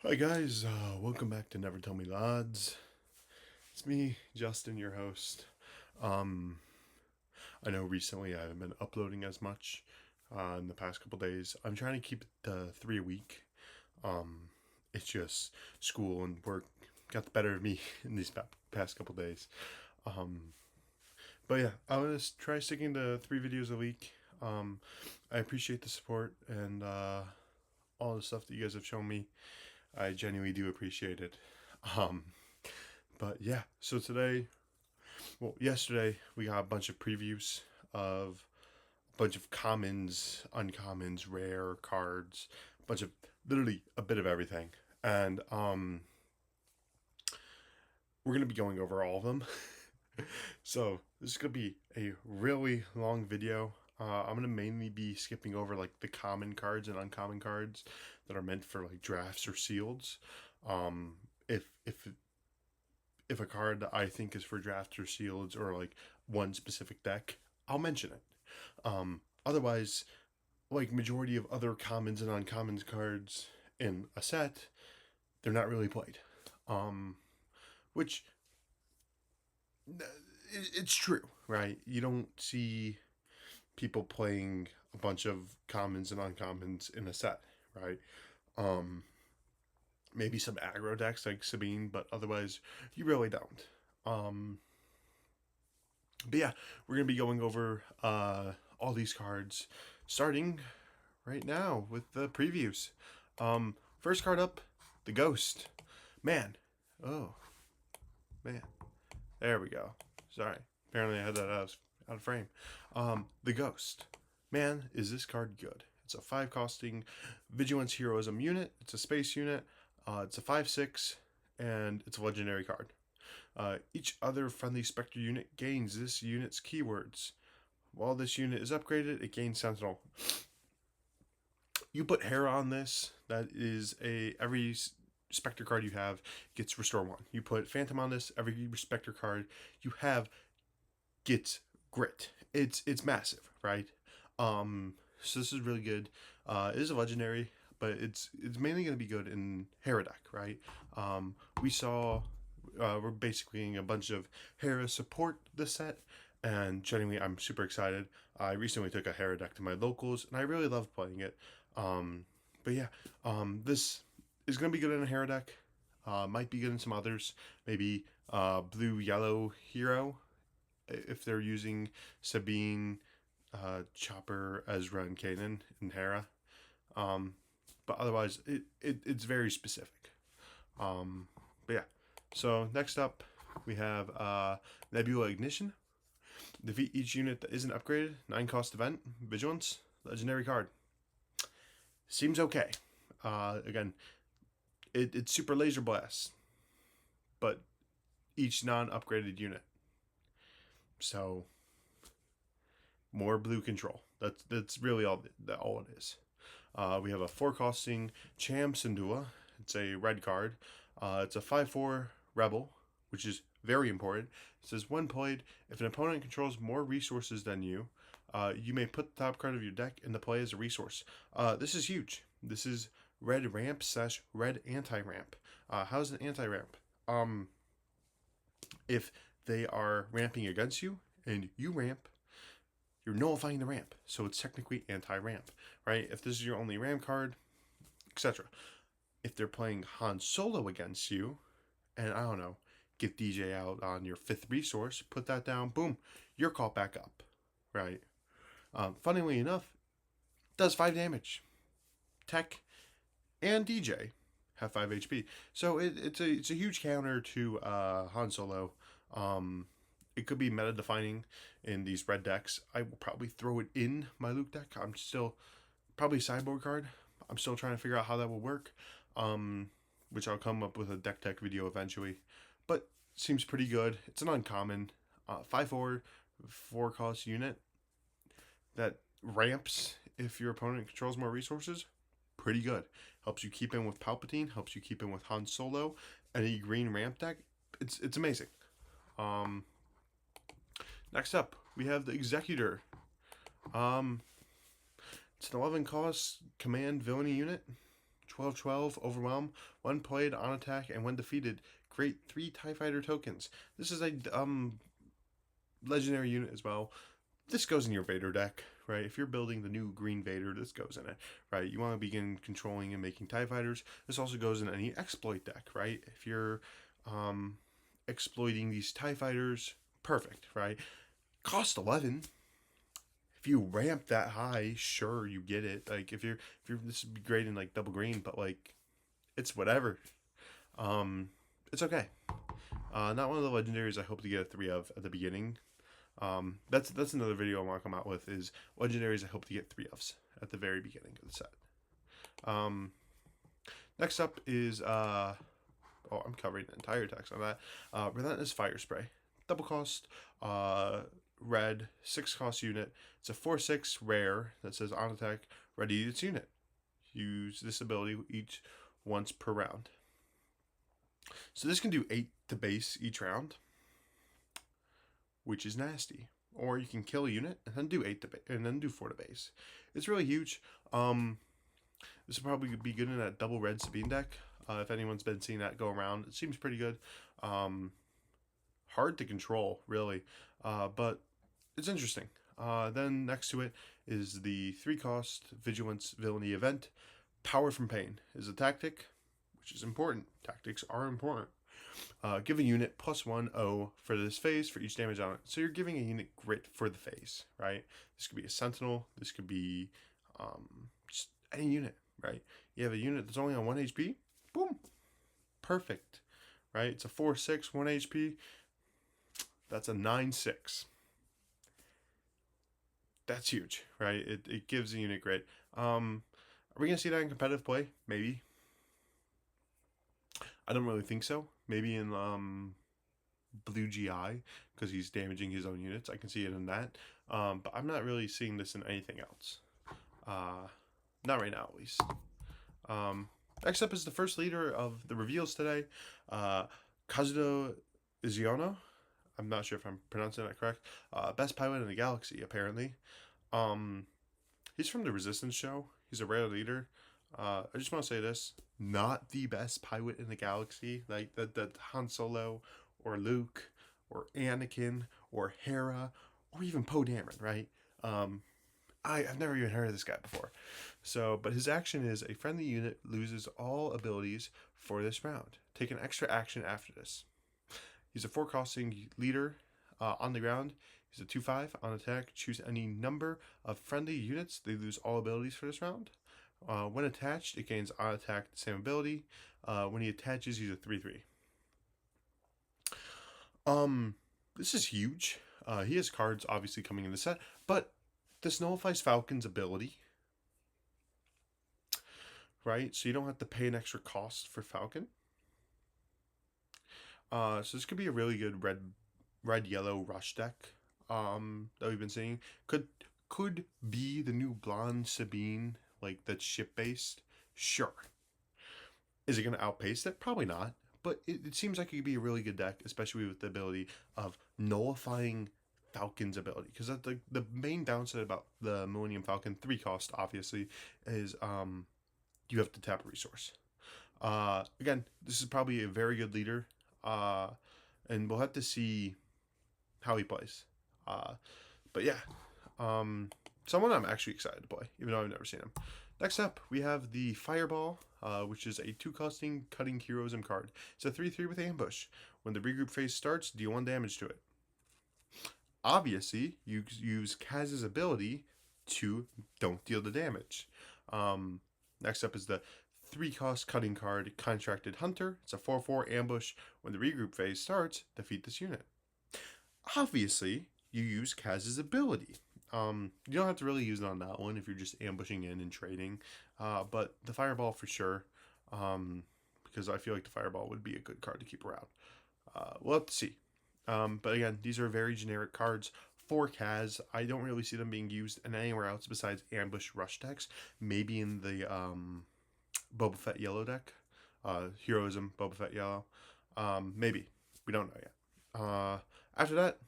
Hi guys, welcome back to Never Tell Me Lads. It's me, Justin, your host. Um, I know recently I haven't been uploading as much in the past couple days. I'm trying to keep it to 3 a week. Um, it's just school and work got the better of me in these past couple days. Um, but yeah, I'm gonna try sticking to 3 videos a week. I appreciate the support and all the stuff that you guys have shown me. I genuinely do appreciate it. Um, But yeah, so yesterday we got a bunch of previews of a bunch of commons, uncommons, rare cards, a bunch of literally a bit of everything. And we're going to be going over all of them. So this is going to be a really long video. I'm going to mainly be skipping over like the common cards and uncommon cards that are meant for like drafts or sealeds. Um, if a card that I think is for drafts or sealeds or like one specific deck, I'll mention it. Otherwise, like majority of other commons and uncommons cards in a set, they're not really played. Um, which it's true, right? You don't see people playing a bunch of commons and uncommons in a set, right? Um, Maybe some aggro decks like Sabine, but otherwise you really don't. Um, but yeah, we're gonna be going over all these cards, starting right now with the previews. First card up, the Ghost. Man, oh man, there we go. Sorry, apparently I had that out of frame. The Ghost. Man, is this card good? It's a 5 costing Vigilance Heroism unit. It's a space unit. It's a 5/6, and it's a legendary card. Each other friendly Spectre unit gains this unit's keywords. While this unit is upgraded, it gains Sentinel. You put Hera on this, that is every Spectre card you have gets Restore 1. You put Phantom on this, every Spectre card you have gets Grit. It's massive, right? So this is really good. It is a legendary, but it's mainly going to be good in Hera deck, right? We saw we're basically getting a bunch of Hera support this set, and genuinely I'm super excited. I recently took a Hera deck to my locals, and I really love playing it. Um, but yeah, this is going to be good in a Hera deck. Might be good in some others. Maybe blue yellow hero if they're using Sabine, Chopper, Ezra, and Kanan in Hera. Um, but otherwise, it's very specific. But yeah. So next up, we have Nebula Ignition. Defeat each unit that isn't upgraded. 9 cost event. Vigilance. Legendary card. Seems okay. Again, it's super laser blast, but each non-upgraded unit. So more blue control. That's really all it is. We have a 4 costing Cham Syndulla. It's a red card. It's a 5/4 rebel, which is very important. It says when played, if an opponent controls more resources than you, you may put the top card of your deck into play as a resource. This is huge. This is red ramp / red anti-ramp. How's an anti-ramp? If they are ramping against you and you ramp, you're nullifying the ramp. So it's technically anti-ramp, right? If this is your only ramp card, etc. If they're playing Han Solo against you, and I don't know, get DJ out on your 5th resource, put that down, boom, you're caught back up, right? Funnily enough, does 5 damage. Tech and DJ have 5 HP, so it's a huge counter to Han Solo. It could be meta defining in these red decks. I will probably throw it in my Luke deck. I'm still probably sideboard card. I'm still trying to figure out how that will work, which I'll come up with a deck tech video eventually. But seems pretty good. It's an uncommon 5/4 4 cost unit that ramps if your opponent controls more resources. Pretty good. Helps you keep in with Palpatine. Helps you keep in with Han Solo. Any green ramp deck. It's amazing. Um, Next up, we have the Executor. It's an 11 cost command villainy unit. 12-12, overwhelm, when played on attack and when defeated, create 3 TIE Fighter tokens. This is a legendary unit as well. This goes in your Vader deck, right? If you're building the new green Vader, this goes in it, right? You want to begin controlling and making TIE Fighters. This also goes in any exploit deck, right? If you're exploiting these TIE Fighters, perfect, right? Cost 11. If you ramp that high, sure, you get it. Like if you're this would be great in like double green, but like it's whatever. It's okay. Not one of the legendaries I hope to get a 3 of at the beginning. That's another video I want to come out with, is legendaries I hope to get 3 ofs at the very beginning of the set. Next up is I'm covering the entire text on that. Relentless Fire Spray, double cost, red, 6 cost unit. It's a 4/6 rare that says on attack, ready its unit. Use this ability each once per round. So this can do 8 to base each round, which is nasty. Or you can kill a unit and then do 8 to and then do 4 to base. It's really huge. This will probably be good in that double red Sabine deck. If anyone's been seeing that go around, it seems pretty good. Hard to control, really, but it's interesting. Then next to it is the 3 cost Vigilance Villainy event. Power from Pain is a tactic, which is important. Tactics are important. Give a unit +1/0 for this phase for each damage on it. So you're giving a unit grit for the phase, right? This could be a Sentinel. This could be just any unit, right? You have a unit that's only on 1 HP. Boom. Perfect, right? It's a 4/6, 1 HP. That's a 9/6. That's huge, right? It gives a unit grit. Are we going to see that in competitive play? Maybe. I don't really think so. Maybe in Blue GI, because he's damaging his own units. I can see it in that. But I'm not really seeing this in anything else. Not right now, at least. Next up is the first leader of the reveals today. Kazuto Iziono. I'm not sure if I'm pronouncing that correct. Best pilot in the galaxy, apparently. He's from the Resistance show. He's a rare leader. I just want to say this: not the best pilot in the galaxy, like that Han Solo or Luke or Anakin or Hera or even Poe Dameron, right? I've never even heard of this guy before. So, but his action is a friendly unit loses all abilities for this round. Take an extra action after this. He's a 4-costing leader on the ground. He's a 2/5 on attack. Choose any number of friendly units. They lose all abilities for this round. When attached, it gains on attack the same ability. When he attaches, he's a 3/3. This is huge. He has cards obviously coming in the set, but this nullifies Falcon's ability, right? So you don't have to pay an extra cost for Falcon. So this could be a really good red-yellow rush deck that we've been seeing. Could be the new blonde Sabine, like that's ship-based. Sure. Is it going to outpace it? Probably not. But it seems like it could be a really good deck, especially with the ability of nullifying Falcon's ability. Because the main downside about the Millennium Falcon 3 cost, obviously, is you have to tap a resource. Again, this is probably a very good leader. And we'll have to see how he plays. But yeah, someone I'm actually excited to play, even though I've never seen him. Next up, we have the Fireball, which is a 2-costing cutting heroism card. It's a 3/3 with ambush. When the regroup phase starts, deal 1 damage to it. Obviously, you use Kaz's ability to don't deal the damage. Next up is the 3-cost cutting card, Contracted Hunter. It's a 4/4 ambush. When the regroup phase starts, defeat this unit. Obviously, you use Kaz's ability. You don't have to really use it on that one if you're just ambushing in and trading. But the Fireball for sure, because I feel like the Fireball would be a good card to keep around. We'll have to see. But again, these are very generic cards for Kaz. I don't really see them being used in anywhere else besides ambush rush decks. Maybe in the Boba Fett yellow deck. Heroism, Boba Fett yellow. Maybe. We don't know yet. After that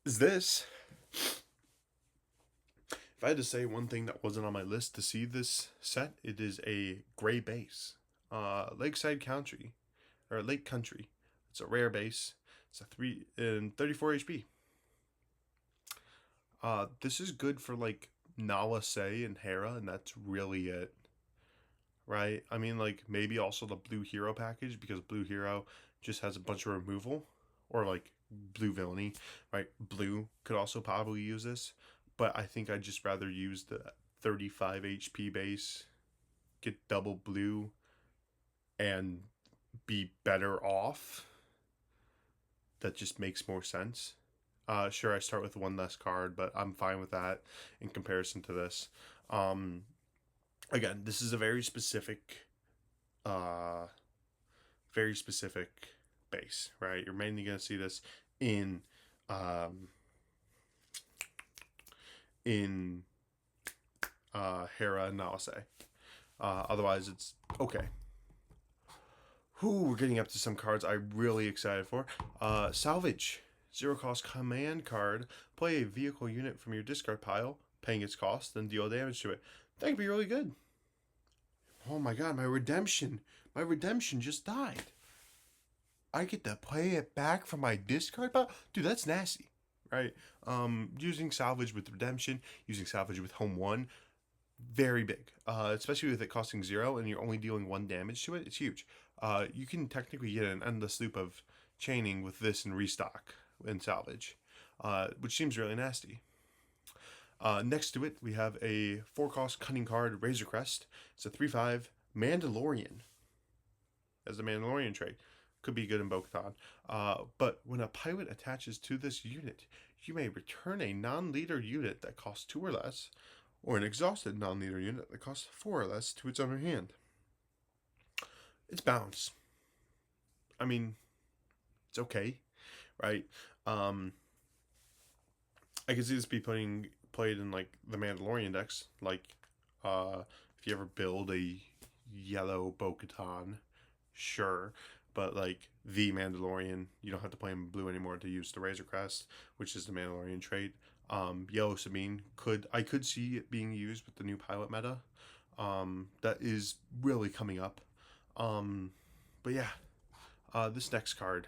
is this. If I had to say one thing that wasn't on my list to see this set, it is a gray base. Lakeside Country, or Lake Country. It's a rare base. It's a 3 and 34 HP. This is good for like Nala Say and Hera, and that's really it. Right? I mean, like maybe also the Blue Hero package because Blue Hero just has a bunch of removal, or like Blue Villainy, right? Blue could also probably use this, but I think I'd just rather use the 35 HP base, get double blue, and be better off. That just makes more sense. Sure, I start with one less card, but I'm fine with that in comparison to this. Um, Again, this is a uh, very specific base, right? You're mainly going to see this in um, in Hera and Nalase. Otherwise, it's okay. We're getting up to some cards I'm really excited for. Salvage. 0 cost command card. Play a vehicle unit from your discard pile, paying its cost, then deal damage to it. That could be really good. Oh my god, my redemption. My redemption just died. I get to play it back from my discard pile? Dude, that's nasty. Right? Using salvage with redemption, using salvage with home 1, very big. Especially with it costing 0 and you're only dealing 1 damage to it, it's huge. You can technically get an endless loop of chaining with this and restock and salvage, which seems really nasty. Next to it, we have a 4 cost cunning card, Razor Crest. It's a 3/5 Mandalorian as the Mandalorian trait. Could be good in Bo-Katan. But when a pilot attaches to this unit, you may return a non-leader unit that costs 2 or less, or an exhausted non-leader unit that costs 4 or less to its owner hand. It's bounce. I mean, it's okay, right? I can see this be played in like the Mandalorian decks. Like, if you ever build a yellow Bo-Katan, sure. But like the Mandalorian, you don't have to play him blue anymore to use the Razor Crest, which is the Mandalorian trait. Yellow Sabine I could see it being used with the new pilot meta. That is really coming up. But yeah, this next card.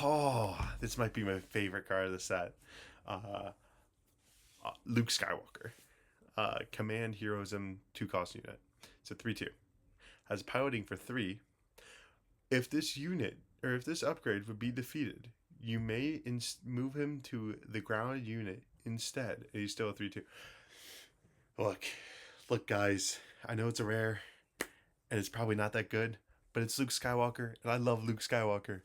Oh, this might be my favorite card of the set. Luke Skywalker. Command Heroism 2 cost unit. It's a 3/2. Has piloting for 3. If this unit, or if this upgrade would be defeated, you may move him to the grounded unit instead. And he's still a 3/2. Look, guys. I know it's a rare, and it's probably not that good, but it's Luke Skywalker, and I love Luke Skywalker.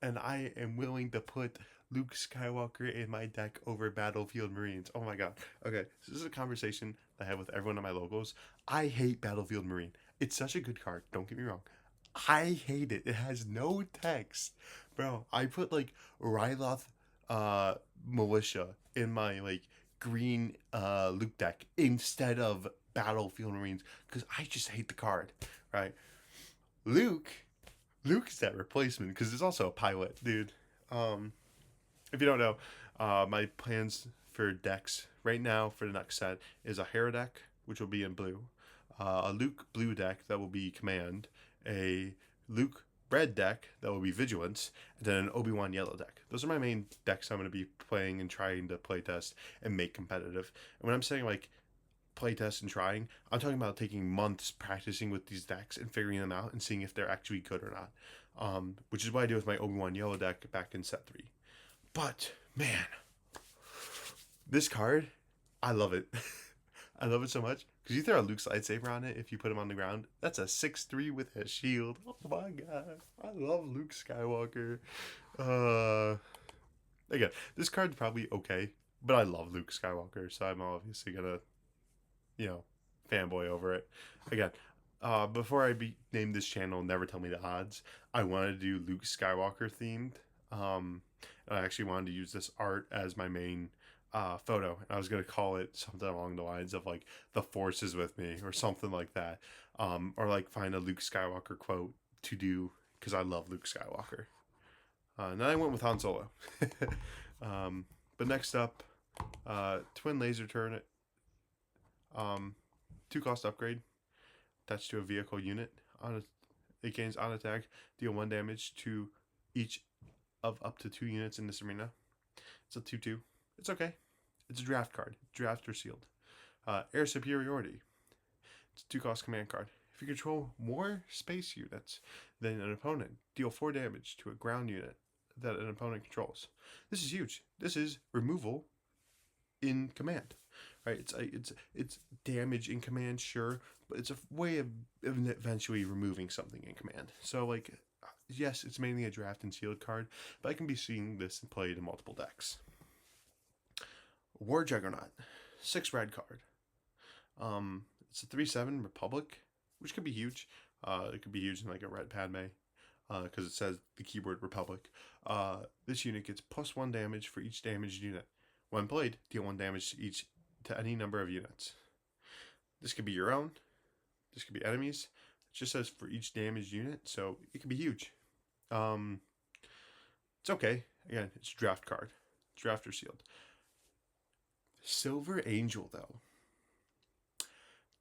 And I am willing to put Luke Skywalker in my deck over Battlefield Marines. Oh my god. Okay, so this is a conversation I have with everyone at my locals. I hate Battlefield Marine. It's such a good card, don't get me wrong. I hate it. It has no text. Bro, I put like Ryloth Militia in my like green Luke deck instead of Battlefield Marines because I just hate the card, right? Luke is that replacement because it's also a pilot, dude. If you don't know, my plans for decks right now for the next set is a Hera deck, which will be in blue, a Luke blue deck that will be command, a Luke red deck that will be vigilance, and then an Obi-Wan yellow deck. Those are my main decks I'm going to be playing and trying to playtest and make competitive. And when I'm saying like playtest and trying, I'm talking about taking months practicing with these decks and figuring them out and seeing if they're actually good or not. Which is what I did with my Obi-Wan yellow deck back in set 3. But man, this card, I love it. I love it so much because you throw a Luke's lightsaber on it if you put him on the ground. That's a 6/3 with a shield. Oh my god, I love Luke Skywalker. Again, this card's probably okay, but I love Luke Skywalker, so I'm obviously gonna, fanboy over it. Again, before I name this channel, Never Tell Me the Odds, I wanted to do Luke Skywalker themed. And I actually wanted to use this art as my main photo. And I was going to call it something along the lines of like, the Force is with me or something like that. Or like find a Luke Skywalker quote to do because I love Luke Skywalker. And then I went with Han Solo. But next up, Twin laser turret. Um, 2 cost upgrade attached to a vehicle unit. It gains on attack, deal 1 damage to each of up to 2 units in this arena. It's a 2/2. It's okay. It's a draft card. Draft or sealed. Air superiority. It's a 2 cost command card. If you control more space units than an opponent, deal 4 damage to a ground unit that an opponent controls. This is huge. This is removal in command, right? It's damage in command, sure, but it's a way of eventually removing something in command. So like, yes, it's mainly a draft and sealed card, but I can be seeing this played in multiple decks. War Juggernaut, 6 red card. It's a 3/7 Republic, which could be huge. It could be huge in like a red Padme, because it says the keyword Republic. This unit gets +1 damage for each damaged unit. When played, deal 1 damage to any number of units. This could be your own. This could be enemies. It just says for each damaged unit, so it could be huge. It's okay. Again, it's a draft card. Draft or sealed. Silver Angel, though.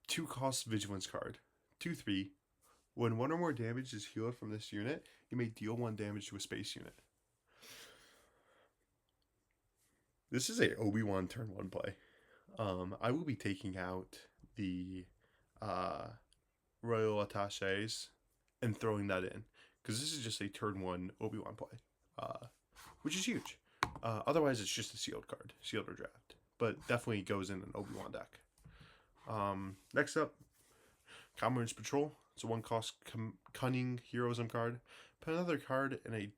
2 cost vigilance card. 2/3. When 1 or more damage is healed from this unit, you may deal 1 damage to a space unit. This is a Obi-Wan turn 1 play. I will be taking out the Royal Attaches and throwing that in, because this is just a turn 1 Obi-Wan play, which is huge. Otherwise, it's just a sealed card, sealed or draft, but definitely goes in an Obi-Wan deck. Next up, Comrades Patrol. It's a 1 cost cunning heroism card. Put another card in a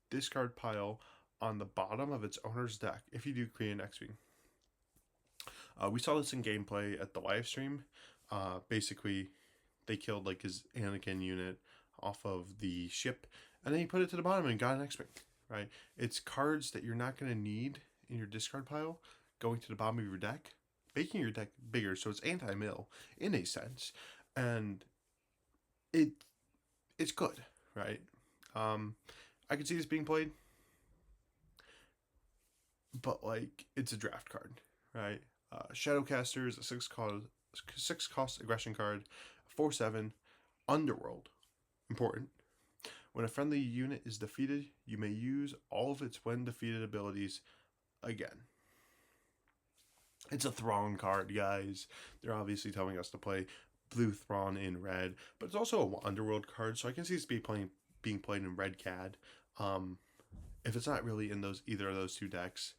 discard pile on the bottom of its owner's deck if you do create an X-Wing. We saw this in gameplay at the live stream. Basically, they killed like his Anakin unit off of the ship, and then he put it to the bottom and got an X-Wing, right? It's cards that you're not going to need in your discard pile going to the bottom of your deck, making your deck bigger, so it's anti-mill in a sense, and it's good, right? I could see this being played, but like it's a draft card, right? Shadowcaster is a 6 cost aggression card, 4/7 Underworld. Important. When a friendly unit is defeated, you may use all of its when defeated abilities again. It's a Thrawn card, guys. They're obviously telling us to play blue Thrawn in red, but it's also an Underworld card, so I can see this being played in red CAD. If it's not really in either of those 2 decks,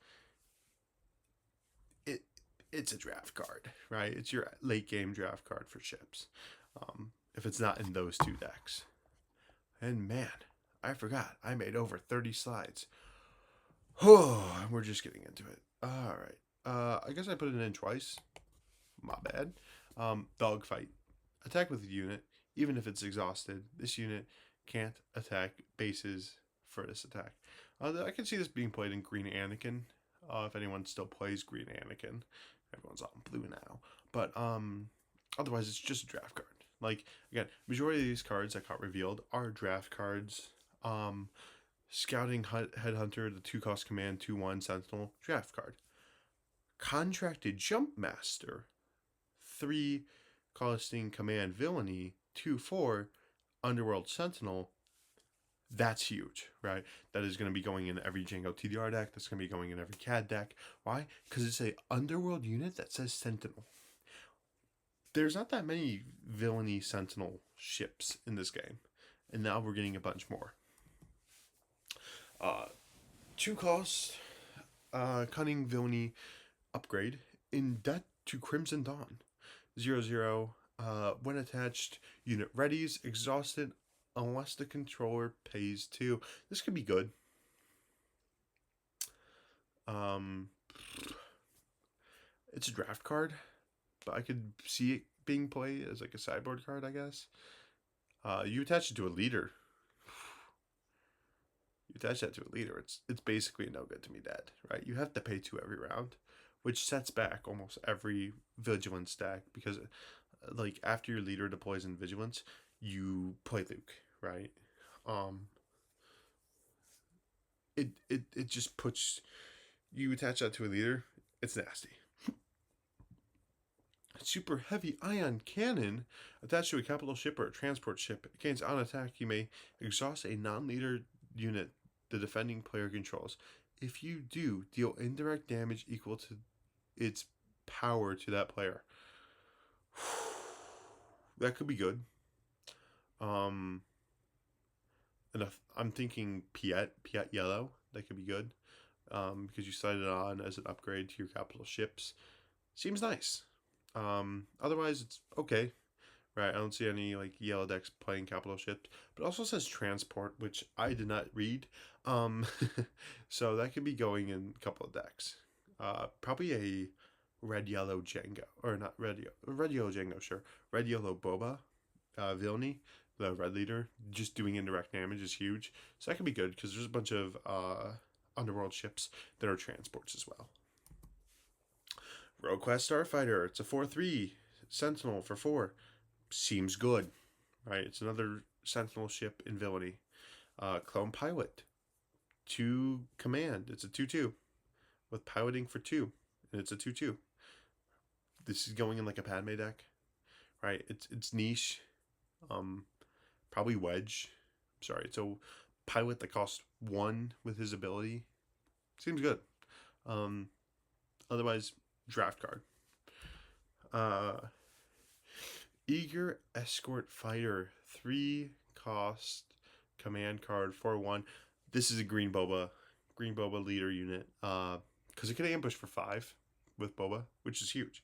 it's a draft card, right? It's your late game draft card for ships. If it's not in those 2 decks. And man, I forgot, I made over 30 slides. Oh, we're just getting into it. All right. I guess I put it in twice. My bad. Dogfight. Attack with a unit, even if it's exhausted. This unit can't attack bases for this attack. I can see this being played in Green Anakin. If anyone still plays Green Anakin. Everyone's on blue now. But otherwise, it's just a draft card. Like, again, majority of these cards that got revealed are draft cards. Scouting Headhunter, the 2 cost command, 2/1 Sentinel, draft card. Contracted Jump Master, 3 costing command villainy, 2/4 Underworld Sentinel. That's huge, right? That is going to be going in every Django TDR deck. That's going to be going in every CAD deck. Why? Because it's a Underworld unit that says Sentinel. There's not that many villainy Sentinel ships in this game, and now we're getting a bunch more. 2 cost cunning villainy upgrade in Debt to Crimson Dawn. 0/0. When attached, unit readies, exhausted, unless the controller pays 2. This could be good. It's a draft card, but I could see it being played as like a sideboard card, I guess. You attach it to a leader. You attach that to a leader, it's basically no good to me dead, right? You have to pay 2 every round, which sets back almost every vigilance deck, because like after your leader deploys in vigilance, you play Luke, right? It just puts, you attach that to a leader, It's nasty. Super heavy ion cannon attached to a capital ship or a transport ship. Against on attack, you may exhaust a non-leader unit the defending player controls. If you do, deal indirect damage equal to its power to that player. That could be good. Um, I'm thinking Piet Yellow. That could be good. Because you slide it on as an upgrade to your capital ships. Seems nice. Otherwise, it's okay. Right, I don't see any like yellow decks playing capital ships, but it also says transport, which I did not read. Um, so that could be going in a couple of decks. Probably a red yellow Django, or not red yellow Django, sure. Red yellow Boba, Vilni, the red leader, just doing indirect damage is huge. So that could be good because there's a bunch of underworld ships that are transports as well. Rogue Quest Starfighter, it's a 4/3 Sentinel for 4. Seems good, right? It's another Sentinel ship in Villainy. Clone Pilot, 2 command. It's a 2/2 with piloting for 2, and it's a 2/2. This is going in like a Padme deck, right? It's niche. Probably Wedge. Sorry, it's a pilot that costs 1 with his ability. Seems good. Otherwise, draft card. Eager Escort Fighter, 3 cost command card for 1. This is a green Boba leader unit. Because it can ambush for 5 with Boba, which is huge.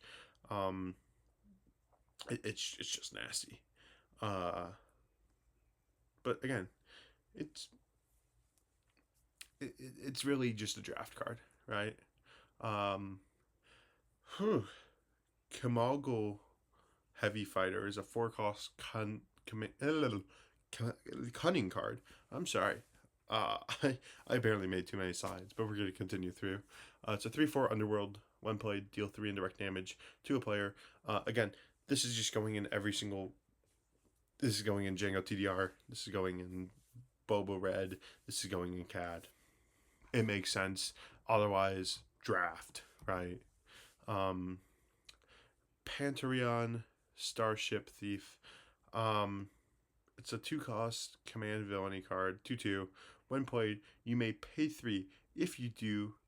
It's just nasty. But again, it's really just a draft card, right? Kamago Heavy Fighter is a 4 cost cunning card. I'm sorry. I barely made too many slides, but we're going to continue through. It's a 3/4 Underworld. When played, deal 3 indirect damage to a player. Again, this is just going in every single. This is going in Django TDR. This is going in Boba Red. This is going in CAD. It makes sense. Otherwise, draft, right? Pantheon Starship Thief. It's a 2 cost command villainy card, 2/2. When played, you may pay 3. If you do,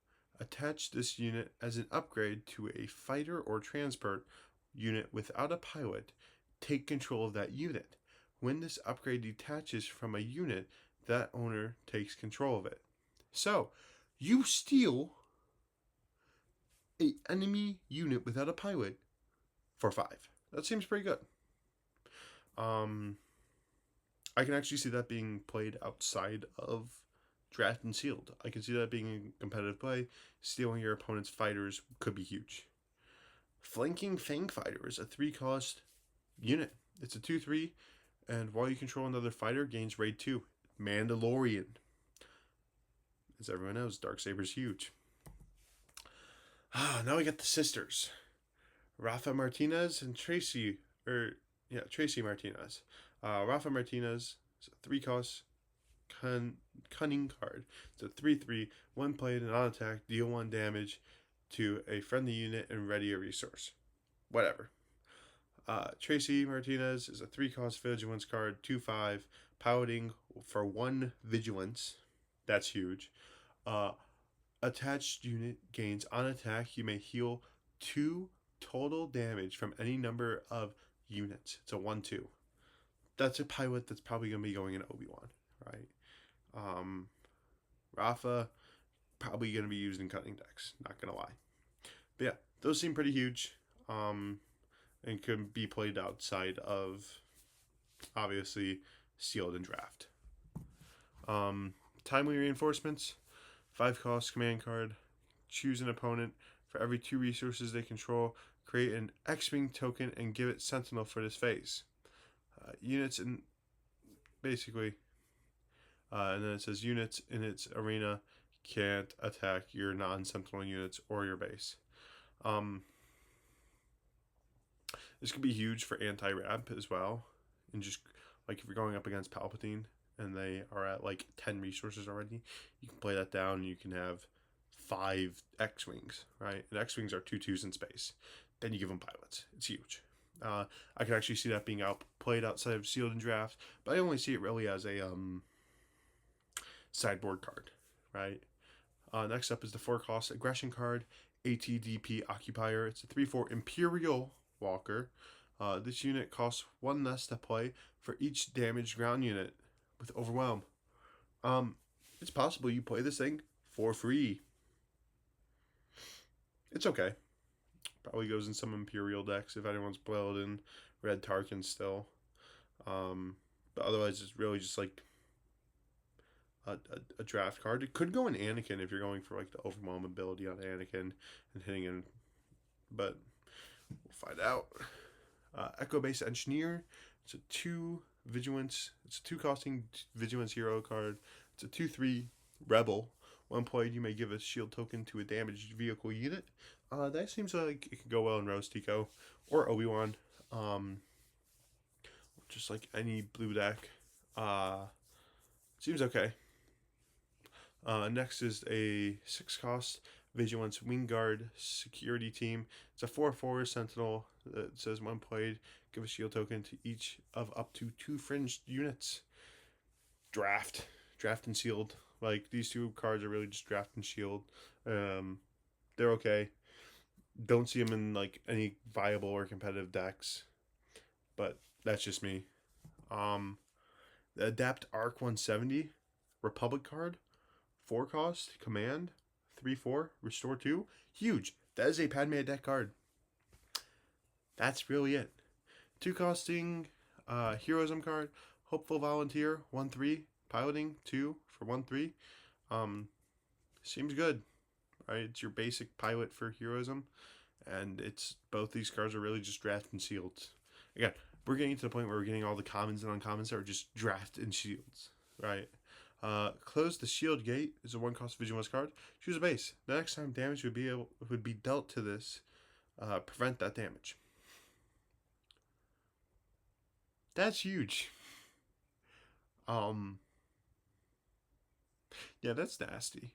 attach this unit as an upgrade to a fighter or transport unit without a pilot. Take control of that unit. When this upgrade detaches from a unit, that owner takes control of it. So, you steal a enemy unit without a pilot for 5. That seems pretty good. I can actually see that being played outside of draft and sealed. I can see that being a competitive play. Stealing your opponent's fighters could be huge. Flanking Fang Fighter is a 3 cost unit. It's a 2/3, and while you control another fighter, gains raid 2. Mandalorian. As everyone knows, Darksaber's huge. Now we got the sisters. Rafa Martinez and Tracy Martinez. Rafa Martinez is a 3 cost cunning card. It's a 3/3. When played and on attack, deal 1 damage to a friendly unit and ready a resource. Whatever. Tracy Martinez is a 3 cost vigilance card, 2/5. Piloting for 1 vigilance. That's huge. Attached unit gains on attack. You may heal 2 total damage from any number of units. It's a 1/2. That's a pilot that's probably going to be going in Obi-Wan, right? Rafa, probably going to be used in cutting decks, not going to lie. But yeah, those seem pretty huge, and can be played outside of, obviously, sealed and draft. Timely reinforcements, 5 cost command card. Choose an opponent. For every 2 resources they control, create an X-Wing token and give it Sentinel for this phase. Units in, basically, and then it says units in its arena can't attack your non-Sentinel units or your base. This could be huge for anti-ramp as well, and just like if you're going up against Palpatine and they are at like 10 resources already, you can play that down and you can have 5 X-Wings, right? And X-Wings are 2/2s in space. Then you give them pilots. It's huge. I could actually see that being outplayed outside of sealed and draft, but I only see it really as a sideboard card, right? Next up is the 4-cost aggression card, ATDP Occupier. It's a 3/4 Imperial Walker. This unit costs 1 less to play for each damaged ground unit with Overwhelm. It's possible you play this thing for free. It's okay. Probably goes in some Imperial decks if anyone's boiled in Red Tarkin still. But otherwise, it's really just like a draft card. It could go in Anakin if you're going for like the Overwhelm ability on Anakin and hitting in, but we'll find out. Echo Base Engineer. It's a 2 Vigilance. It's a 2 costing Vigilance hero card. It's a 2/3 Rebel. When played, you may give a shield token to a damaged vehicle unit. That seems like it could go well in Rose Tico or Obi-Wan. Just like any blue deck. Seems okay. Next is a 6-cost Vigilance Wingguard Security Team. It's a 4/4 Sentinel that says when played, give a shield token to each of up to 2 fringed units. Draft and sealed. Like, these 2 cards are really just draft and shield. They're okay. Don't see them in like any viable or competitive decks, but that's just me. The Adapt Arc 170 Republic card, 4-cost command, 3/4 restore 2. Huge. That is a Padme deck card. That's really it. 2 costing heroism card, Hopeful Volunteer, 1/3 piloting 2 for 1/3. Seems good, right? It's your basic pilot for heroism, and it's both these cards are really just draft and sealed. Again, we're getting to the point where we're getting all the commons and uncommons that are just draft and shields, right? Close the Shield Gate is a 1-cost Vigilance card. Choose a base. The next time damage would be dealt to this, prevent that damage. That's huge. Yeah, that's nasty.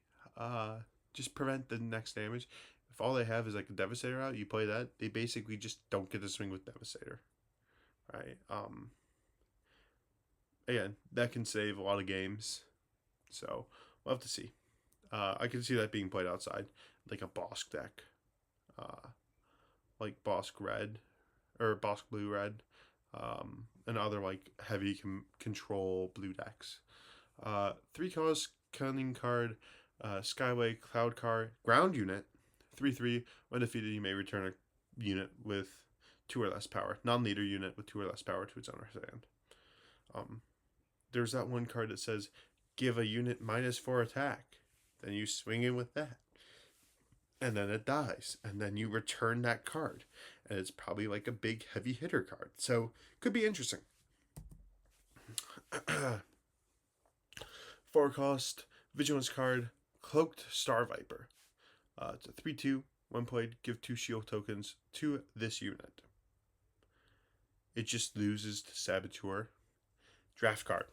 Just prevent the next damage. If all they have is like a Devastator out, you play that, they basically just don't get to swing with Devastator. Right? Again, that can save a lot of games. So, we'll have to see. I can see that being played outside, like a Bosk deck. Like Bosk Red, or Bosk Blue Red, and other like heavy control blue decks. 3-cost Cunning card, Skyway Cloud Car ground unit, 3/3. When defeated, you may return a unit with 2 or less power. Non-leader unit with 2 or less power to its owner's hand. There's that one card that says, give a unit -4 attack. Then you swing in with that. And then it dies. And then you return that card. And it's probably like a big heavy hitter card. So, could be interesting. 4-cost Vigilance card, Cloaked Star Viper. It's a 3/2. When played, give 2 shield tokens to this unit. It just loses to Saboteur. Draft card.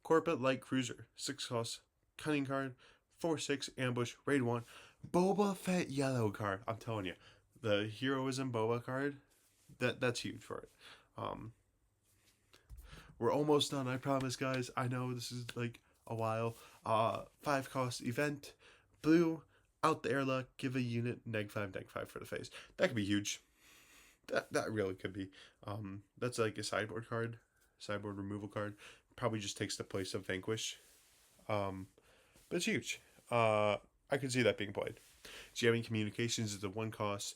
Corporate Light Cruiser. 6-cost Cunning card. 4/6 Ambush. Raid 1. Boba Fett yellow card. I'm telling you. The Heroism Boba card. That's huge for it. We're almost done, I promise, guys. I know this is like a while. 5-cost event. Blue. Out the airlock. Give a unit -5/-5 for the face. That could be huge. That really could be. That's like a sideboard card. Sideboard removal card. Probably just takes the place of Vanquish. But it's huge. I can see that being played. Jamming Communications is a 1-cost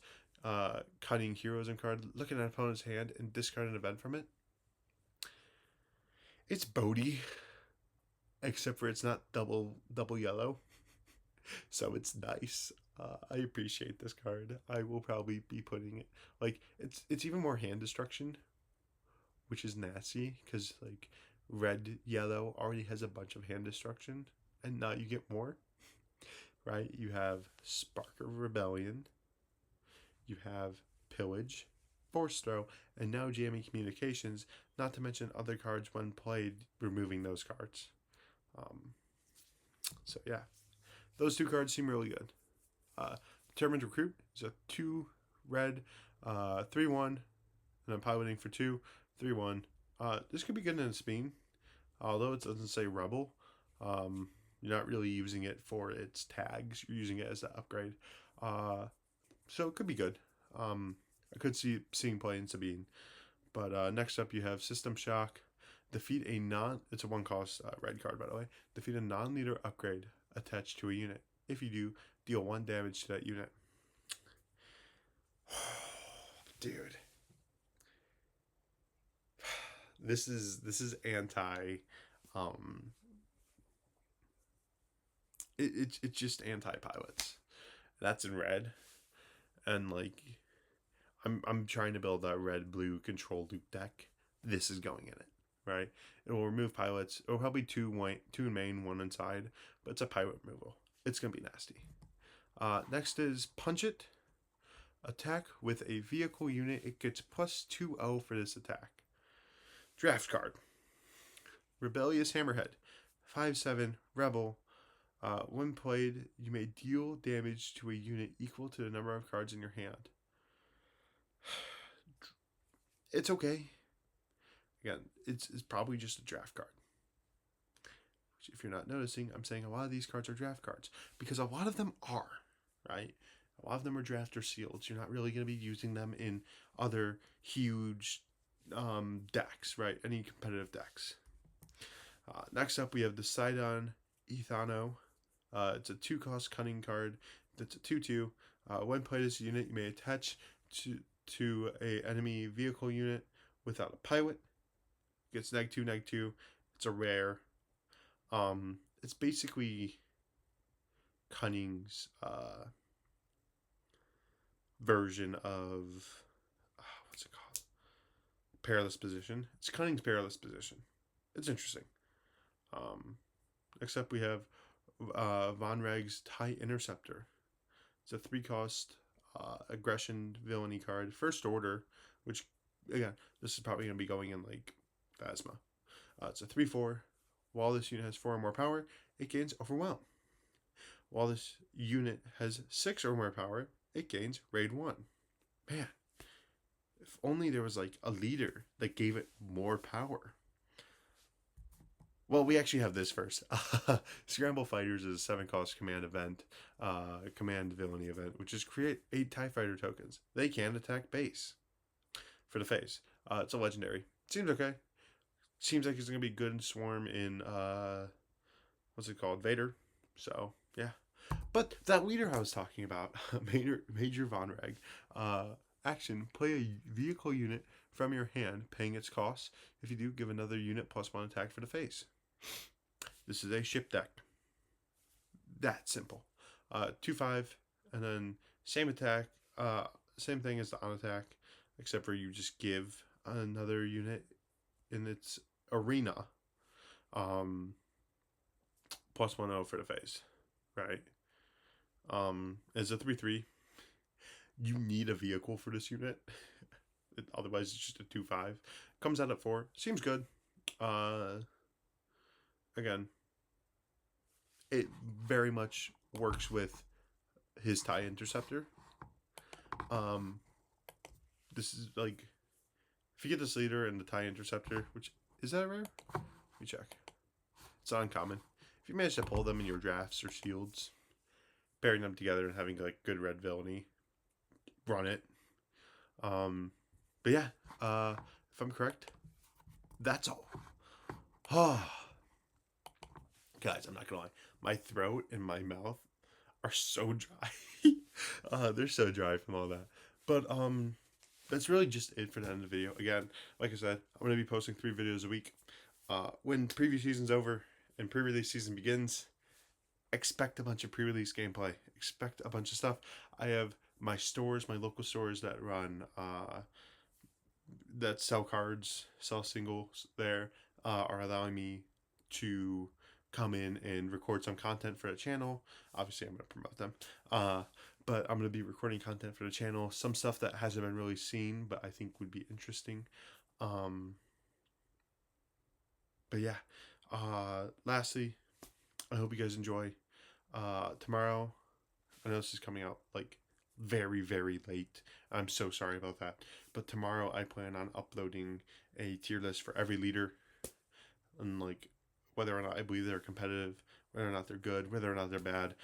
Cunning Heroism card. Look at an opponent's hand and discard an event from it. It's Bodhi, except for it's not double yellow, so it's nice. I appreciate this card. I will probably be putting it like it's even more hand destruction, which is nasty because like red yellow already has a bunch of hand destruction, and now you get more. Right? You have Spark of Rebellion, you have Pillage, Force Throw, and now Jamming Communications, not to mention other cards when played, removing those cards. So yeah. those two cards seem really good. Determined Recruit is a 2 red, 3/1, and I'm piloting for 2, 3/1. This could be good in a Speen, although it doesn't say Rebel. You're not really using it for its tags. You're using it as an upgrade. So it could be good. I could see seeing play in Sabine. But next up, you have System Shock. Defeat a it's a 1-cost red card, by the way. Defeat a non-leader upgrade attached to a unit. If you do, deal 1 damage to that unit. Dude. This is anti it's just anti-pilots. That's in red. And like I'm trying to build a red blue control loop deck. This is going in it, right? It will remove pilots. It will probably 2 in main, 1 inside, but it's a pilot removal. It's gonna be nasty. Next is Punch It. Attack with a vehicle unit. It gets +2/0 for this attack. Draft card. Rebellious Hammerhead. 5/7 Rebel. When played, you may deal damage to a unit equal to the number of cards in your hand. It's okay. Again, it's probably just a draft card. If you're not noticing, I'm saying a lot of these cards are draft cards because a lot of them are, right? A lot of them are draft or sealed. You're not really going to be using them in other huge decks, right? Any competitive decks. Next up, we have the Sidon Ethano. It's a 2-cost cunning card. That's a 2/2. When played as a unit, you may attach to a enemy vehicle unit without a pilot. It gets -2/-2. It's a rare. It's basically Cunning's version of what's it called? Perilous Position. It's Cunning's Perilous Position. It's interesting. Next up, we have Von Reg's TIE Interceptor. It's a 3-cost aggression villainy card. First Order, which, again, this is probably going to be going in like Phasma. It's a 3/4. While this unit has 4 or more power, it gains Overwhelm. While this unit has 6 or more power, it gains Raid 1. Man, if only there was like a leader that gave it more power. Well, we actually have this first. Scramble Fighters is a 7-cost command event, command villainy event, which is create 8 TIE Fighter tokens. They can attack base for the face. It's a legendary. Seems okay. Seems like it's going to be good in Swarm in, what's it called? Vader. So, yeah. But that leader I was talking about, Major Von Reg, action, play a vehicle unit from your hand, paying its costs. If you do, give another unit +1 attack for the face. This is a ship deck. That simple. 2/5, and then same attack, same thing as the on attack, except for you just give another unit in its arena +1/0 for the face, right? As a 3/3, you need a vehicle for this unit. Otherwise, it's just a 2/5. Comes out at 4. Seems good. Again, it very much works with his TIE Interceptor. This is like, if you get this leader and the TIE Interceptor, which is that rare? Let me check. It's uncommon. If you manage to pull them in your drafts or shields, pairing them together and having like good red villainy, run it. But yeah, if I'm correct, that's all. Guys, I'm not gonna lie, my throat and my mouth are so dry. They're so dry from all that. But that's really just it for the end of the video. Again, like I said, I'm gonna be posting 3 videos a week. When preview season's over and pre-release season begins, expect a bunch of pre-release gameplay. Expect a bunch of stuff. I have my stores, my local stores that run that sell cards, sell singles there, are allowing me to come in and record some content for the channel. Obviously, I'm going to promote them. But I'm going to be recording content for the channel. Some stuff that hasn't been really seen, but I think would be interesting. But yeah. Lastly, I hope you guys enjoy. Tomorrow, I know this is coming out like very, very late. I'm so sorry about that. But tomorrow I plan on uploading a tier list for every leader, and like whether or not I believe they're competitive, whether or not they're good, whether or not they're bad.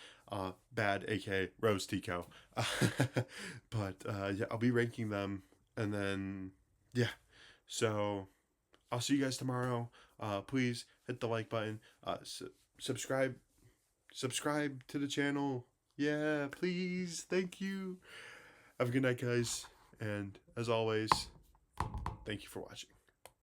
Bad, aka Rose Tico. But yeah, I'll be ranking them, and then yeah. So I'll see you guys tomorrow. Please hit the like button. Subscribe. Subscribe to the channel. Yeah, please. Thank you. Have a good night, guys. And as always, thank you for watching.